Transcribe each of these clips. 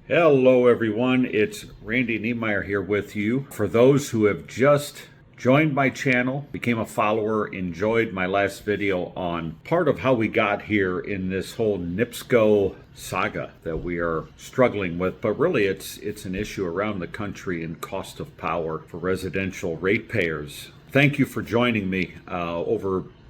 Hello, everyone. It's Randy Niemeyer here with you. For those who have just joined my channel, became a follower, enjoyed my last video on part of how we got here in this whole NIPSCO saga that we are struggling with, but really it's an issue around the country and cost of power for residential ratepayers. Thank you for joining me.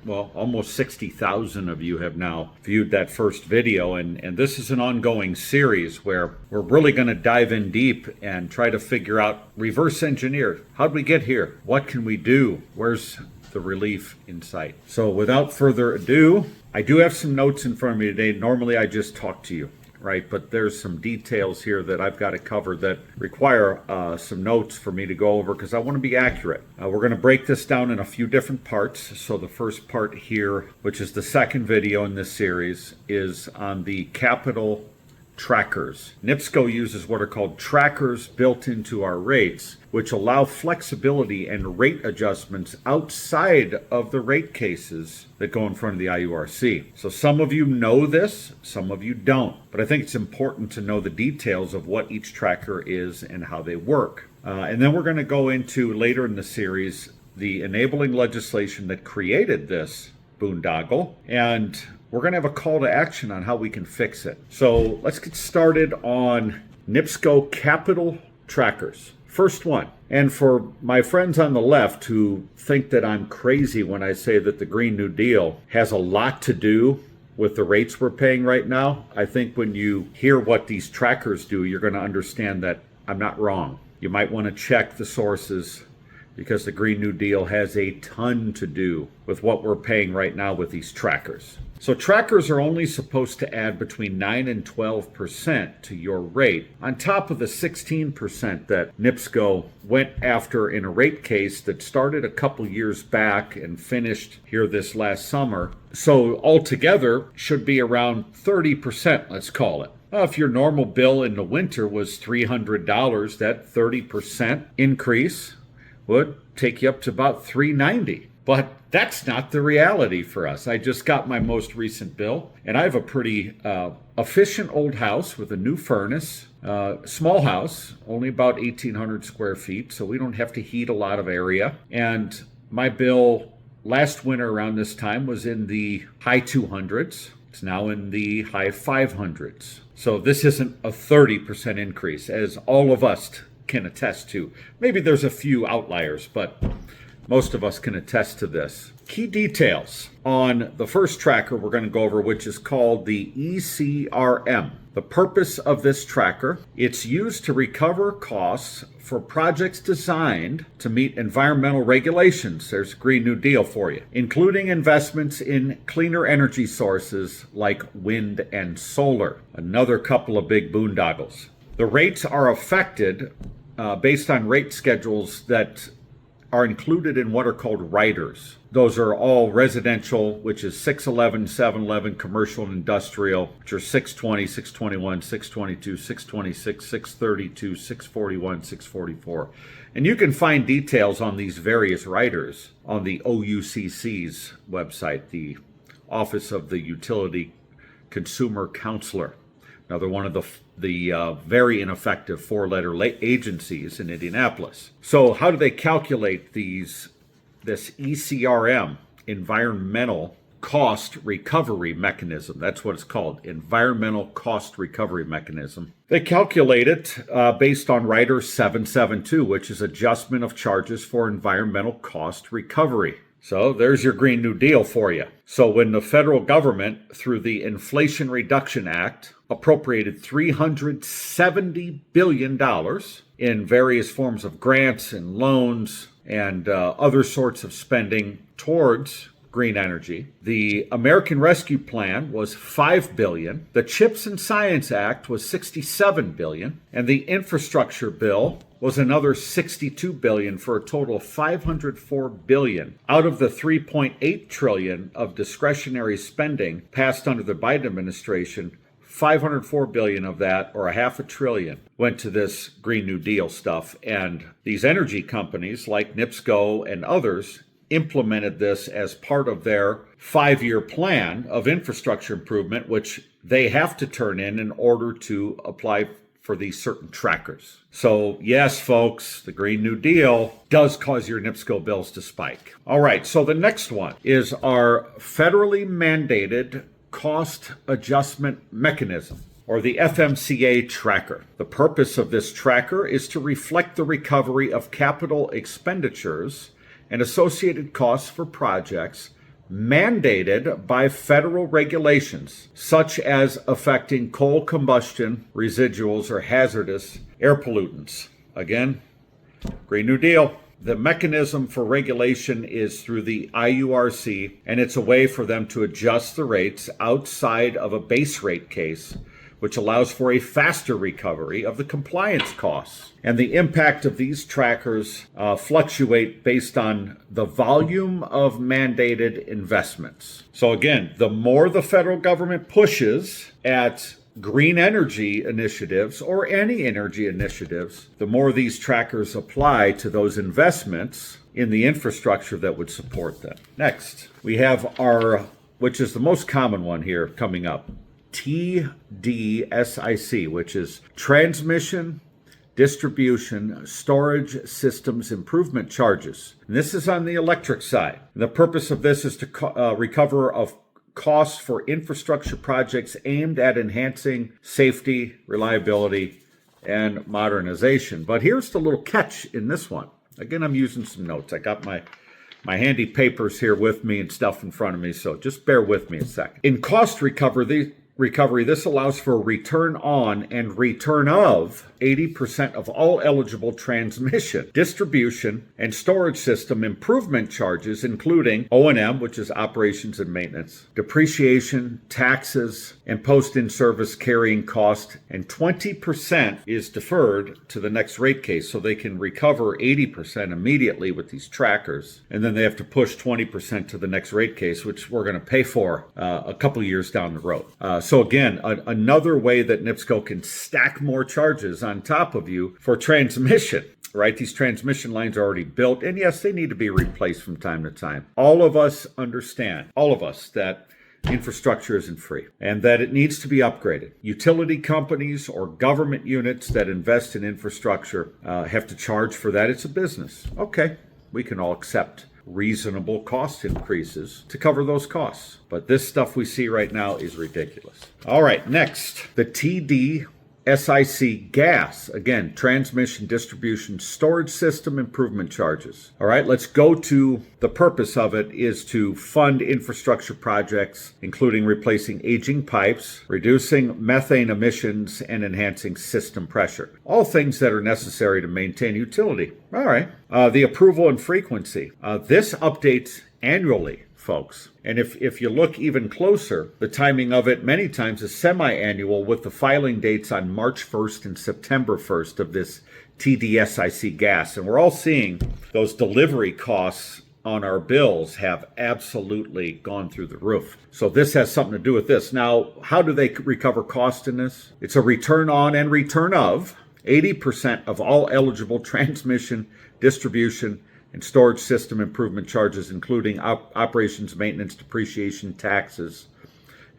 Almost 60,000 of you have now viewed that first video, and this is an ongoing series where we're really going to dive in deep and try to figure out, reverse engineer, how'd we get here? What can we do? Where's the relief in sight? So without further ado, I do have some notes in front of me today. Normally I just talk to you, right? But there's some details here that I've got to cover that require some notes for me to go over because I want to be accurate. We're going to break this down in a few different parts. So the first part here, which is the second video in this series, is on the capital trackers. NIPSCO uses what are called trackers built into our rates, which allow flexibility and rate adjustments outside of the rate cases that go in front of the IURC. So some of you know this, some of you don't, but I think it's important to know the details of what each tracker is and how they work. And then we're going to go into, later in the series, the enabling legislation that created this boondoggle, and we're going to have a call to action on how we can fix it. So let's get started on NIPSCO capital trackers. First one, and for my friends on the left who think that I'm crazy when I say that the Green New Deal has a lot to do with the rates we're paying right now, I think when you hear what these trackers do, you're going to understand that I'm not wrong. You might want to check the sources because the Green New Deal has a ton to do with what we're paying right now with these trackers. So trackers are only supposed to add between 9 and 12% to your rate, on top of the 16% that NIPSCO went after in a rate case that started a couple years back and finished here this last summer. So altogether should be around 30%, let's call it. If your normal bill in the winter was $300, that 30% increase would take you up to about $390. But that's not the reality for us. I just got my most recent bill, and I have a pretty efficient old house with a new furnace, small house, only about 1,800 square feet, so we don't have to heat a lot of area. And my bill last winter around this time was in the high 200s. It's now in the high 500s. So this isn't a 30% increase, as all of us can attest to. Maybe there's a few outliers, but most of us can attest to this. Key details on the first tracker we're going to go over, which is called the ECRM. The purpose of this tracker, it's used to recover costs for projects designed to meet environmental regulations. There's a Green New Deal for you, including investments in cleaner energy sources like wind and solar. Another couple of big boondoggles. The rates are affected based on rate schedules that are included in what are called riders. Those are all residential, which is 611, 711, commercial and industrial, which are 620, 621, 622, 626, 632, 641, 644. And you can find details on these various riders on the OUCC's website, the Office of the Utility Consumer Counselor. Another one of the very ineffective four-letter agencies in Indianapolis. So how do they calculate this ECRM, Environmental Cost Recovery Mechanism? That's what it's called, Environmental Cost Recovery Mechanism. They calculate it based on Rider 772, which is adjustment of charges for environmental cost recovery. So there's your Green New Deal for you. So when the federal government, through the Inflation Reduction Act, appropriated $370 billion in various forms of grants and loans and other sorts of spending towards green energy. The American Rescue Plan was $5 billion. The CHIPS and Science Act was $67 billion. And the infrastructure bill was another $62 billion, for a total of $504 billion. Out of the $3.8 trillion of discretionary spending passed under the Biden administration, $504 billion of that, or $500 billion, went to this Green New Deal stuff. And these energy companies like NIPSCO and others implemented this as part of their 5-year plan of infrastructure improvement, which they have to turn in order to apply for these certain trackers. So yes, folks, the Green New Deal does cause your NIPSCO bills to spike. All right, so the next one is our federally mandated cost adjustment mechanism, or the FMCA tracker. The purpose of this tracker is to reflect the recovery of capital expenditures and associated costs for projects mandated by federal regulations, such as affecting coal combustion, residuals, or hazardous air pollutants. Again, Green New Deal. The mechanism for regulation is through the IURC, and it's a way for them to adjust the rates outside of a base rate case, which allows for a faster recovery of the compliance costs. And the impact of these trackers fluctuate based on the volume of mandated investments. So again, the more the federal government pushes at green energy initiatives or any energy initiatives, the more these trackers apply to those investments in the infrastructure that would support them. Next, we have our, which is the most common one here coming up, TDSIC, which is Transmission, Distribution, Storage Systems Improvement Charges. And this is on the electric side. The purpose of this is to recover of costs for infrastructure projects aimed at enhancing safety, reliability, and modernization. But here's the little catch in this one. Again, I'm using some notes. I got my handy papers here with me and stuff in front of me, so just bear with me a second. In cost recovery, this allows for a return on and return of 80% of all eligible transmission, distribution, and storage system improvement charges, including O&M, which is operations and maintenance, depreciation, taxes, and post-in-service carrying cost, and 20% is deferred to the next rate case, so they can recover 80% immediately with these trackers, and then they have to push 20% to the next rate case, which we're going to pay for a couple years down the road. So again, another way that NIPSCO can stack more charges on top of you for transmission, right? These transmission lines are already built, and yes, they need to be replaced from time to time. All of us understand, all of us, that infrastructure isn't free and that it needs to be upgraded. Utility companies or government units that invest in infrastructure have to charge for that. It's a business. Okay, we can all accept reasonable cost increases to cover those costs. But this stuff we see right now is ridiculous. All right, next, the TDSIC gas. Again, transmission, distribution, storage system improvement charges. All right, let's go to the purpose of it is to fund infrastructure projects, including replacing aging pipes, reducing methane emissions, and enhancing system pressure. All things that are necessary to maintain utility. All right. The approval and frequency. This updates annually, folks. And if you look even closer, the timing of it many times is semi-annual, with the filing dates on March 1st and September 1st of this TDSIC gas. And we're all seeing those delivery costs on our bills have absolutely gone through the roof. So this has something to do with this. Now, how do they recover cost in this? It's a return on and return of 80% of all eligible transmission, distribution, and storage system improvement charges, including operations, maintenance, depreciation, taxes,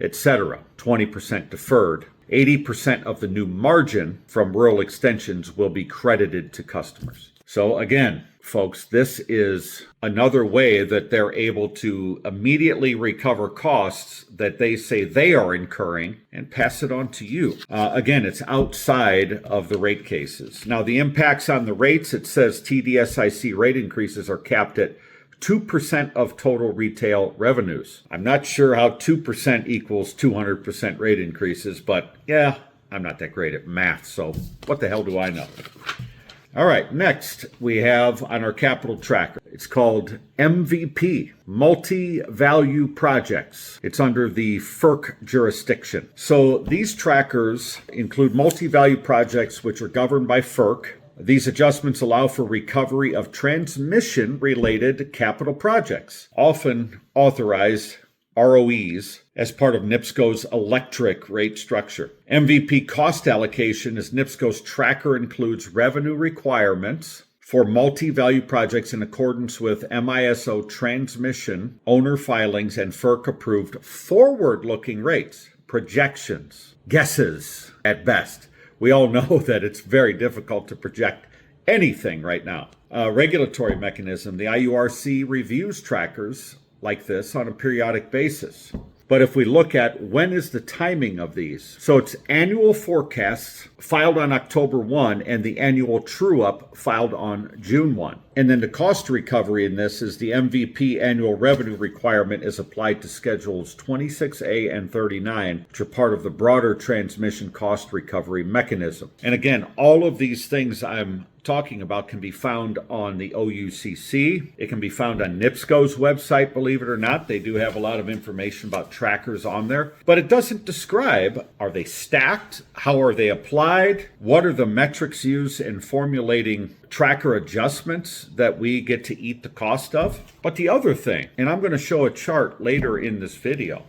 etc. 20% deferred. 80% of the new margin from rural extensions will be credited to customers. So again, folks, this is another way that they're able to immediately recover costs that they say they are incurring and pass it on to you. Again, it's outside of the rate cases. Now, the impacts on the rates, it says TDSIC rate increases are capped at 2% of total retail revenues. I'm not sure how 2% equals 200% rate increases, but yeah, I'm not that great at math, so what the hell do I know? All right, next we have on our capital tracker, it's called MVP, Multi-Value Projects. It's under the FERC jurisdiction. So these trackers include multi-value projects which are governed by FERC. These adjustments allow for recovery of transmission-related capital projects, often authorized ROEs as part of NIPSCO's electric rate structure. MVP cost allocation is NIPSCO's tracker, includes revenue requirements for multi-value projects in accordance with MISO transmission owner filings and FERC-approved forward-looking rates, projections, guesses at best, we all know that it's very difficult to project anything right now. Regulatory mechanism, the IURC reviews trackers like this on a periodic basis. But if we look at when is the timing of these, so it's annual forecasts filed on October 1 and the annual true-up filed on June 1. And then the cost recovery in this is the MVP annual revenue requirement is applied to schedules 26A and 39, which are part of the broader transmission cost recovery mechanism. And again, all of these things I'm talking about can be found on the OUCC. It can be found on NIPSCO's website, believe it or not. They do have a lot of information about trackers on there, but it doesn't describe, are they stacked? How are they applied? What are the metrics used in formulating tracker adjustments that we get to eat the cost of? But the other thing, and I'm going to show a chart later in this video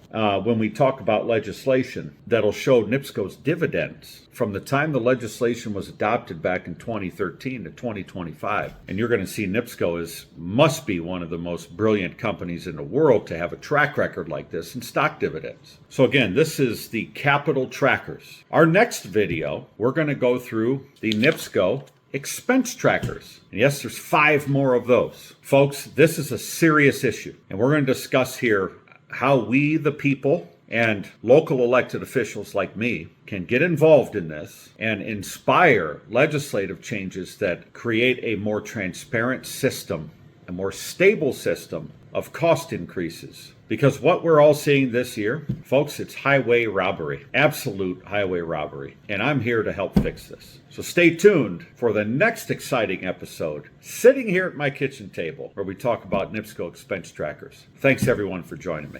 when we talk about legislation that'll show NIPSCO's dividends from the time the legislation was adopted back in 2013 to 2025. And you're going to see NIPSCO must be one of the most brilliant companies in the world to have a track record like this in stock dividends. So again, this is the capital trackers. Our next video, we're going to go through the NIPSCO expense trackers. And yes, there's 5 more of those. Folks, this is a serious issue. And we're going to discuss here how we, the people, and local elected officials like me can get involved in this and inspire legislative changes that create a more transparent system, a more stable system of cost increases. Because what we're all seeing this year, folks, it's highway robbery, absolute highway robbery. And I'm here to help fix this. So stay tuned for the next exciting episode, sitting here at my kitchen table, where we talk about NIPSCO expense trackers. Thanks everyone for joining me.